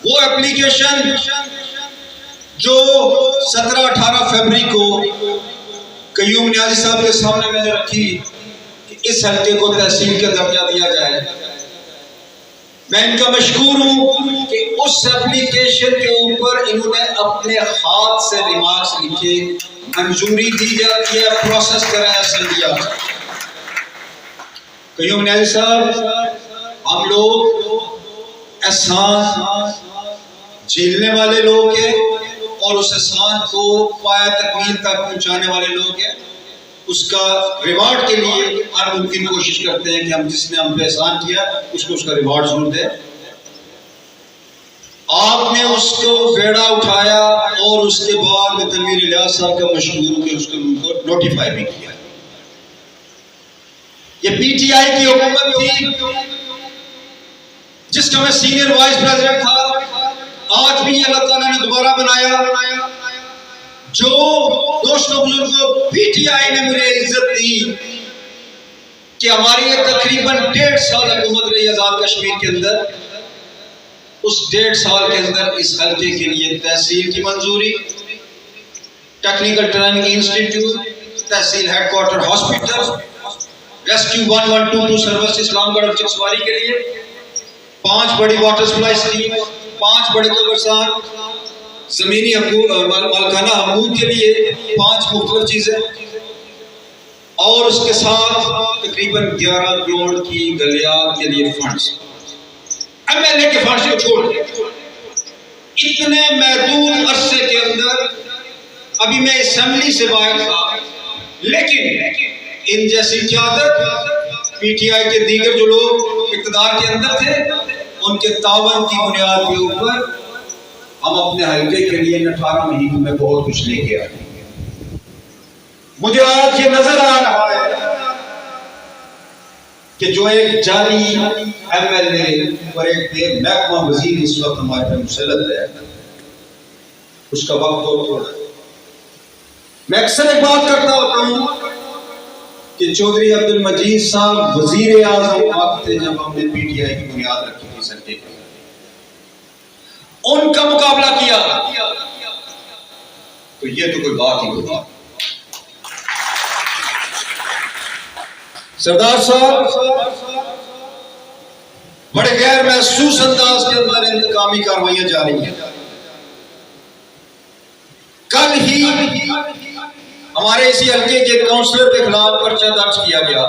وہ اپلیکیشن جو 17-18 فروری کو قیوم نیازی صاحب کے سامنے میں نے رکھی کہ اس حلقے کو تحصیل کا درجہ دیا جائے، میں ان کا مشکور ہوں کہ اس اپلیکیشن کے اوپر انہوں نے اپنے ہاتھ سے ریمارکس لکھے، منظوری دی جاتی ہے، پروسیس کریں اسمبلیاں. قیوم نیازی صاحب، ہم لوگ احسان جھیلنے والے لوگ ہیں اور اس احسان کو پایہ تکمیل تک پہنچانے والے لوگ ہیں. اس کا ریوارڈ کے لیے ہر ممکن کوشش کرتے ہیں کہ ہم جس نے ہم پہ احسان کیا اس کو اس کا ریوارڈ ضرور دیں. آپ نے اس کو بیڑا اٹھایا اور اس کے بعد میں تنویر الیاس صاحب کا مشکور ہوں کہ اس کو نوٹیفائی بھی کیا. یہ پی ٹی آئی کی حکومت تھی جس کا میں سینئر وائس پریزیڈنٹ تھا. آج بھی اللہ تعالیٰ نے دوبارہ بنایا. جو دوستوں بزرگوں، پی ٹی آئی نے مجھے عزت دی کہ ہماری یہ تقریباً 1.5 سال حکومت رہی آزاد کشمیر کے اندر. اس 1.5 سال کے اندر اس حلقے کے لیے تحصیل کی منظوری، ٹیکنیکل ٹریننگ انسٹیٹیوٹ، تحصیل headquarter hospital, rescue 1122 service Islamgarh اور چکسواری کے لیے 5 بڑی واٹر سپلائی اسکیم، 5 بڑے قبرستان، زمینی مالکانہ حقوق کے لیے 5 مختلف چیزیں، اور اس کے ساتھ تقریباً 11 کروڑ کی گلیات کے لیے فنڈز. ایم ایل اے کے فنڈز کو چھوڑ دیں. اتنے محدود عرصے کے اندر ابھی میں اسمبلی سے باہر تھا، لیکن ان جیسی قیادت پی ٹی آئی کے دیگر جو لوگ اقتدار کے اندر تھے، ان کے تعاون کی بنیاد کے اوپر ہم اپنے حلقے کے لیے 18 مہینوں میں بہت کچھ لے کے آئے. مجھے آج یہ نظر آ رہا ہے کہ جو ایک جعلی ایم ایل اے اور ایک بے محکمہ وزیر اس وقت ہمارے پہ مسلط ہے، اس کا وقت اور تھوڑا ہے. میں اکثر ایک بات کرتا ہوتا ہوں کہ چودھری عبد المجید صاحب وزیر اعظم وقت تھے جب ہم نے پی ٹی آئی کی بنیاد رکھی تھی سرکے کی. ان کا مقابلہ کیا تو یہ تو کوئی بات ہی ہوتی. سردار صاحب بڑے غیر محسوس انداز کے اندر انتقامی کارروائیاں جاری ہیں. کل ہی ہمارے اسی حلقے کے کونسلر کے خلاف پرچہ درج کیا گیا.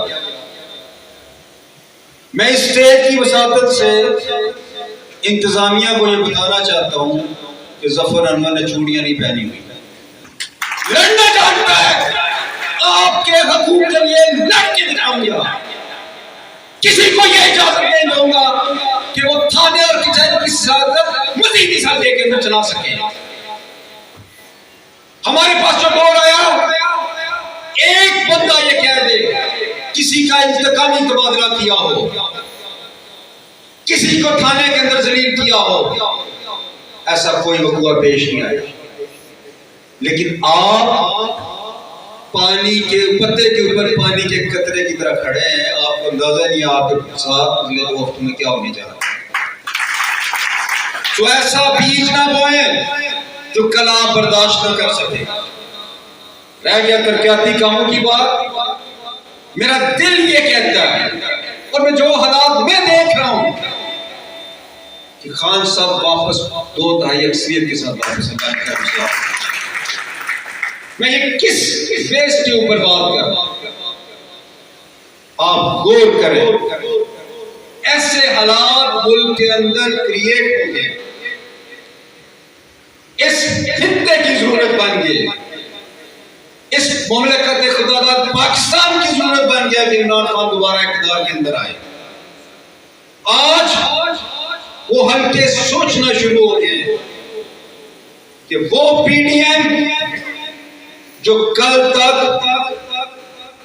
میں اس اسٹیج کی وساطت سے انتظامیہ کو یہ بتانا چاہتا ہوں کہ ظفر انور نے چوڑیاں نہیں پہنی ہوئی. لڑنا چاہتا ہے آپ کے حقوق کے لیے لڑ کے دکھاؤں گا. کسی کو یہ اجازت نہیں دوں گا کہ وہ تھانے اور کچہری کی سیاست مزید اس حلقے کے اندر چلا سکے. ہمارے پاس جو دور آیا ایک بندہ یہ کہہ دے کسی کا انتقامی تبادلہ کیا ہو, کسی کو تھانے کے اندر ذلیل کیا ہو, ایسا کوئی وقوع پیش نہیں آیا. لیکن آپ پانی کے پتے کے اوپر پانی کے قطرے کی طرح کھڑے ہیں. آپ کو اندازہ نہیں آپ کے ساتھ اگلے 2 ہفتوں میں کیا ہونے جا رہا ہے. تو ایسا بیج نہ بوئیں جو کل آپ برداشت نہ کر سکے. رہ گیا ترقیاتی کاموں کی بات, میرا دل یہ کہتا ہے اور میں جو حالات میں دیکھ رہا ہوں کہ خان صاحب واپس 2/3 اکثریت کے ساتھ واپس آئے. میں یہ کس بیس کے اوپر بات کر رہا ہوں, آپ غور کریں. ایسے حالات ملک کے اندر کریٹ ہوں گے, اس خطے کی ضرورت بن گئی, اس مملکت خدا داد پاکستان کی ضرورت بن گیا کہ عمران خان دوبارہ اقتدار کے اندر آئے. آج وہ حلقے سوچنا شروع ہو گئے کہ وہ پی ڈی ایم جو کل تک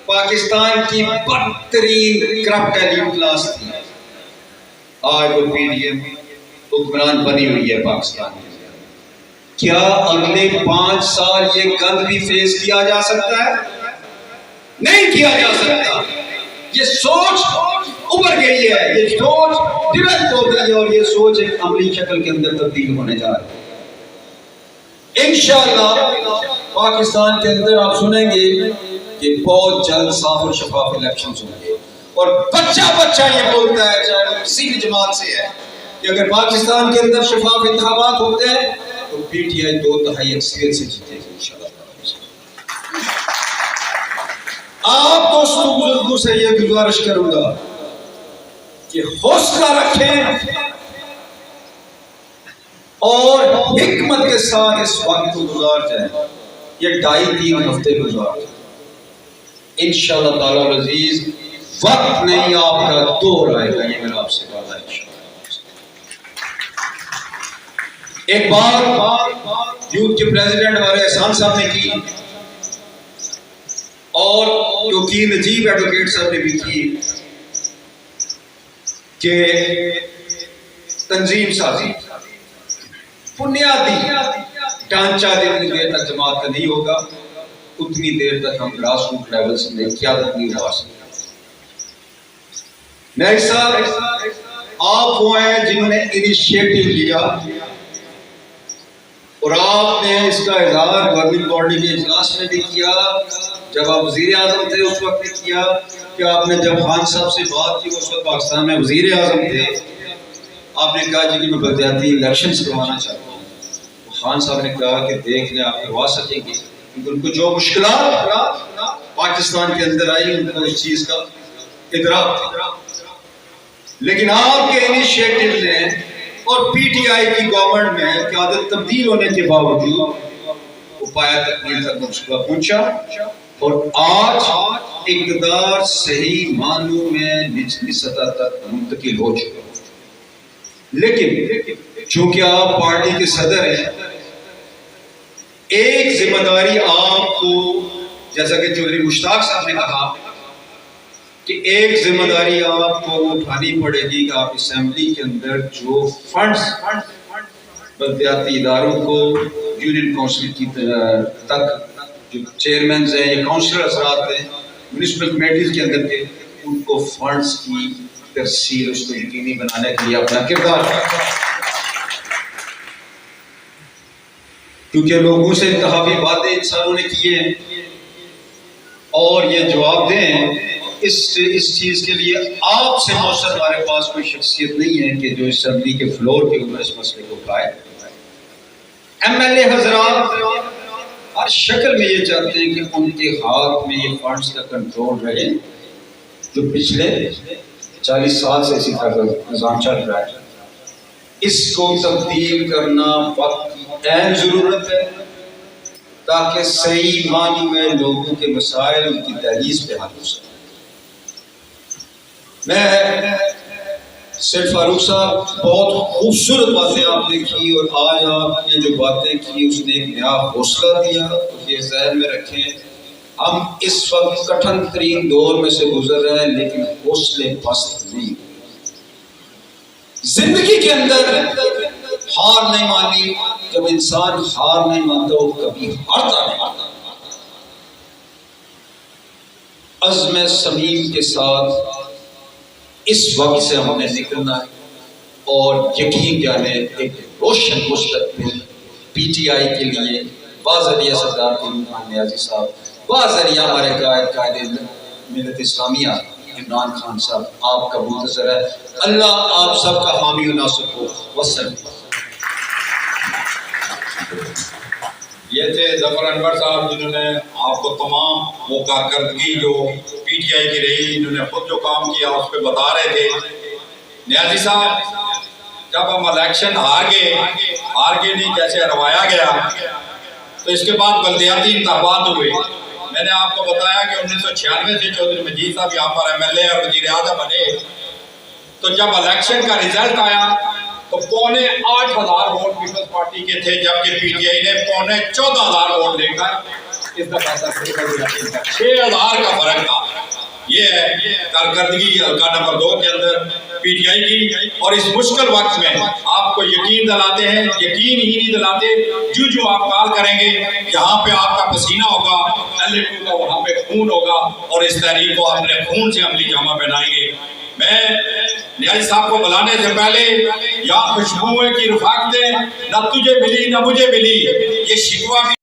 پاکستان کی بدترین کرپٹ ایلیٹ کلاس تھی, آج وہ پی ڈی ایم حکمران بنی ہوئی ہے پاکستان کی. کیا اگلے 5 سال یہ گند بھی فیس کیا جا سکتا ہے؟ نہیں کیا جا سکتا. یہ سوچ ابھر گئی ہے, یہ سوچ ڈیولپ ہو گئی ہے اور یہ سوچ ایک عملی شکل کے اندر تبدیل ہونے جا رہی ہے. انشاءاللہ پاکستان کے اندر آپ سنیں گے کہ بہت جلد صاف اور شفاف الیکشنز ہوں گے. اور بچہ یہ بولتا ہے چاہے وہ کسی بھی جماعت سے ہے کہ اگر پاکستان کے اندر شفاف انتخابات ہوتے ہیں تو پی ٹی آئی 2/3 اکثریت سے جیتے گی انشاءاللہ. آپ دوستوں بزرگوں سے یہ گزارش کروں گا کہ حوصلہ رکھیں اور حکمت کے ساتھ اس وقت کو گزار جائیں. یہ 2.5-3 ہفتے گزار جائیں انشاءاللہ تعالی العزیز. وقت نہیں آپ کا دور آئے گا, یہ میرا آپ سے وعدہ ہے انشاءاللہ. ایک بات یوتھ کے پریزیڈنٹ ہمارے احسان صاحب نے کی اور توقیر نجیب ایڈوکیٹ صاحب نے بھی کی کہ تنظیم سازی بنیادی ڈھانچہ جتنی دیر تک جماعت کا نہیں ہوگا اتنی دیر تک ہم گراس روٹ لیول سے قیادت نہیں لگا سکتے. میرے صاحب آپ وہ ہیں جنہوں نے انیشیٹو لیا اور آپ نے اس کا اظہار گورننگ باڈی کے اجلاس میں بھی کیا. جب آپ وزیر اعظم تھے اس وقت بھی کیا کہ آپ نے جب خان صاحب سے بات کی اس وقت پاکستان میں وزیر اعظم تھے, آپ نے کہا جی کہ میں بلدیاتی الیکشنز کروانا چاہتا ہوں. خان صاحب نے کہا کہ دیکھ لیں آپ کروا سکیں گے کیونکہ ان کو جو مشکلات پاکستان کے اندر آئی ان کو اس چیز کا ادراک تھا. لیکن آپ کے انیشیٹو نے اور پی ٹی آئی کی گورنمنٹ میں قیادت تبدیل ہونے کے باوجود وہ پایا تکمیل تک منصوبہ پہنچا اور آج اقتدار صحیح معنوں میں نچلی سطح تک منتقل ہو چکا. لیکن چونکہ آپ پارٹی کے صدر ہیں, ایک ذمہ داری آپ کو, جیسا کہ چودھری مشتاق صاحب نے کہا کہ ایک ذمہ داری آپ کو اٹھانی پڑے گی کہ آپ اسمبلی کے اندر جو فنڈز بلدیاتی اداروں کو یونین کونسل کی تک جو چیئرمینز ہیں یا کونسلر حضرات ہیں میونسپل کمیٹیز کے اندر کے ان کو فنڈز کی ترسیل اس کو یقینی بنانے کے لیے اپنا کردار ہے. کیونکہ لوگوں سے انتخابی باتیں انسانوں نے کی ہیں اور یہ جواب دیں اس چیز کے لیے آپ سے موثر ہمارے پاس کوئی شخصیت نہیں ہے کہ جو اسمبلی کے فلور کے اوپر اس مسئلے کو اٹھائے. ایم ایل اے حضرات ہر شکل میں یہ چاہتے ہیں کہ ان کے ہاتھ میں یہ فنڈز کا کنٹرول رہے جو پچھلے 40 سال سے اسی طرح کا نظام چل رہا ہے. اس کو تبدیل کرنا وقت کی اہم ضرورت ہے تاکہ صحیح معنی میں لوگوں کے مسائل ان کی دہلیز پہ حل ہو سکے. میں سیٹ فاروق صاحب بہت خوبصورت باتیں آپ نے کی اور آج آپ نے جو باتیں کی اس نے ایک نیا حوصلہ دیا. یہ ذہن میں رکھیں ہم اس وقت کٹھن ترین دور میں سے گزر رہے ہیں لیکن حوصلے پست نہیں. زندگی کے اندر ہار نہیں مانی. جب انسان ہار نہیں مانتا وہ کبھی ہارتا نہیں. عزم صمیم کے ساتھ اس وقت سے ہم نے نکلنا ہے اور یقین جانے ایک روشن مستقبل پی ٹی آئی کے لیے باذریعہ سردار قیوم خان نیازی صاحب, باذریعہ ہمارے قائد ملت اسلامیہ عمران خان صاحب آپ کا منتظر ہے. اللہ آپ سب کا حامی و ناصر ہو. وسلم. یہ تھے ظفر انور صاحب جنہوں نے آپ کو تمام وہ کارکردگی جو پی ٹی آئی کی رہی, انہوں نے خود جو کام کیا اس پہ بتا رہے تھے. نیازی صاحب جب ہم الیکشن ہار گئے نہیں جیسے ہروایا گیا تو اس کے بعد بلدیاتی انتخابات ہوئے. میں نے آپ کو بتایا کہ 1996 سے چودھری مجید صاحب یہاں پر ایم ایل اے اور وزیر اعظم بنے. تو جب الیکشن کا رزلٹ آیا تو 8,500 ووٹ پیپلز پارٹی کے تھے جبکہ پی ٹی آئی نے 14,500 ووٹ لے کر اس دفعہ 6,000 کا فرق تھا. یہ ہے کارکردگی حلقہ نمبر 2 کے اندر پی ٹی آئی کی. اور اس مشکل وقت میں آپ کو یقین دلاتے ہیں, یقین ہی نہیں دلاتے, جو آپ کال کریں گے جہاں پہ آپ کا پسینہ ہوگا LA2 کا وہاں پہ خون ہوگا اور اس تحریک کو اپنے خون سے عملی جامہ پہنائیں گے. میں نیازی صاحب کو بلانے سے پہلے یا خوشبوئیں کی رفاقتیں نہ تجھے ملی نہ مجھے ملی, یہ شکوہ بھی